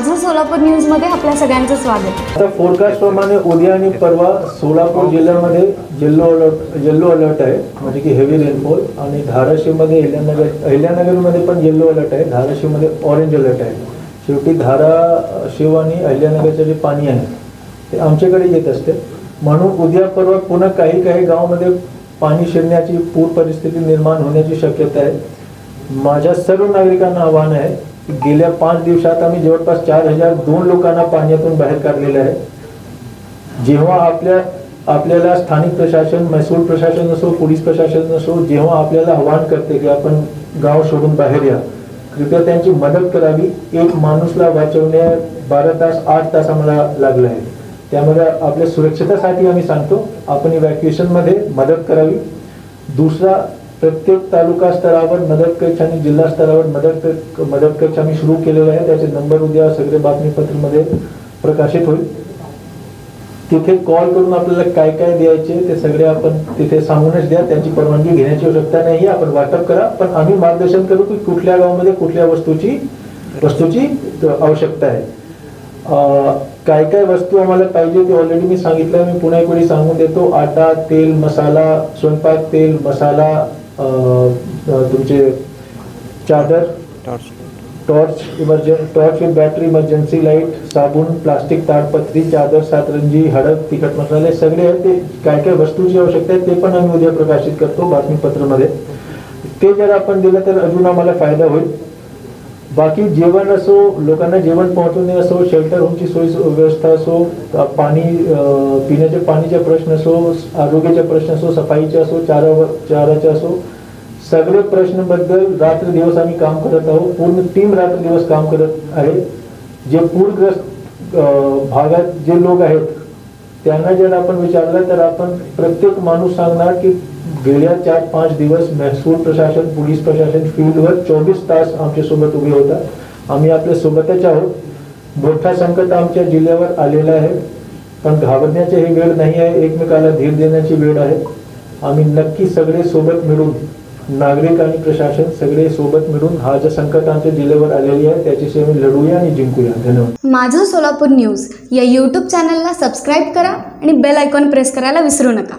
माझं सोलापूर न्यूज मध्ये आपल्या सगळ्यांचं स्वागत। आता फोरकास्ट प्रमाणे उद्या आणि परवा सोलापूर जिल्ह्यामध्ये येलो अलर्ट आहे, म्हणजे की हेवी रेनफॉल, आणि धाराशिवमध्ये अहिल्यानगरमध्ये पण येलो अलर्ट आहे, धाराशिवमध्ये ऑरेंज अलर्ट आहे। शेवटी धाराशिव आणि अहिल्यानगरचे जे पाणी आहे ते आमच्याकडे येत असते, म्हणून उद्या परवा पुन्हा काही गावांमध्ये पाणी शिरण्याची पूर परिस्थिती निर्माण होण्याची शक्यता आहे। माझ्या सर्व नागरिकांना आव्हान आहे की गेल्या 5 दिवसात आम्ही जवळपास 4002 लोकांना पाण्यातून बाहेर काढलेले आहे। जेव्हा आपल्याला स्थानिक प्रशासन, महसूल प्रशासन असो, पोलीस प्रशासन असो, जेव्हा आपल्याला आव्हान करते की आपण गाव सोडून बाहेर या, कृपया त्यांची मदत करावी। एक माणूसला वाचवणे 12 तास 8 तास आम्हाला लागले आहे, त्यामुळे आपल्या सुरक्षेसाठी आम्ही सांगतो आपण इव्हॅक्युएशन मध्ये मदत करावी। दुसरा, प्रत्येक तालुका स्तरावर मदत कक्ष आणि जिल्हा स्तरावर मदत कक्ष आम्ही सुरू केलेला आहे, त्याचे नंबर उद्या सगळे बातमीपत्रामध्ये प्रकाशित होईल। तिथे कॉल करून आपल्याला काय द्यायचे ते सगळे आपण तिथे सांगूनच द्या, त्यांची परवानगी घेण्याची आवश्यकता नाही, आपण वाटप करा, पण आम्ही मार्गदर्शन करू की कुठल्या गावामध्ये कुठल्या वस्तूची आवश्यकता आहे। काय वस्तू आम्हाला पाहिजे ते ऑलरेडी मी सांगितलं, मी पुन्हा एक वेळी सांगून देतो। आटा, तेल, मसाला, स्वयंपाक तेल, मसाला, तुमचे चादर, torch with battery, emergency light, साबून, प्लास्टिक ताडपत्री, चादर, सातरंजी, हळद, तिखट मसाले सगळे आहेत, ते काय वस्तूची आवश्यकता आहे ते पण आम्ही उद्या प्रकाशित करतो बातमीपत्रामध्ये। ते जर आपण दिलं तर अजून आम्हाला फायदा होईल। बाकी जेवण असो, लोकांना जेवण पोहोचवणे असो, शेल्टर होमची सोय व्यवस्था असो, पाणी पिण्याच्या पाणीचे प्रश्न असो, आरोग्याचे प्रश्न असो, सफाईचे असो, चाराचे असो, सगळे प्रश्नाबद्दल रात्र दिवस आम्ही काम करत आहोत। पूर्ण टीम रात्र दिवस काम करत आहे। जे पूरग्रस्त भागात जे लोक आहेत त्यांना जर आपण विचारलं तर आपण प्रत्येक माणूस सांगणार की गेल्या 4-5 दिवस महसूल प्रशासन, पोलीस प्रशासन फील्डवर 24 तास आमच्या सोबत उभे होतात। आम्ही आपल्या सोबतच आहोत। मोठा संकट आमच्या जिल्ह्यावर आलेला आहे, पण घाबरण्याची ही वेळ नाही आहे, एकमेकाला धीर देण्याची वेळ आहे। आम्ही नक्की सगळे सोबत मिळून, नागरिक आणि प्रशासन सगळे सोबत मिळून हा जो संकट आमच्या जिल्ह्यावर आलेली आहे त्याच्याशी आम्ही लढूया आणि जिंकूया। धन्यवाद। माझं सोलापूर न्यूज या YouTube चॅनलला सबस्क्राईब करा आणि बेल आयकॉन प्रेस करायला विसरू नका।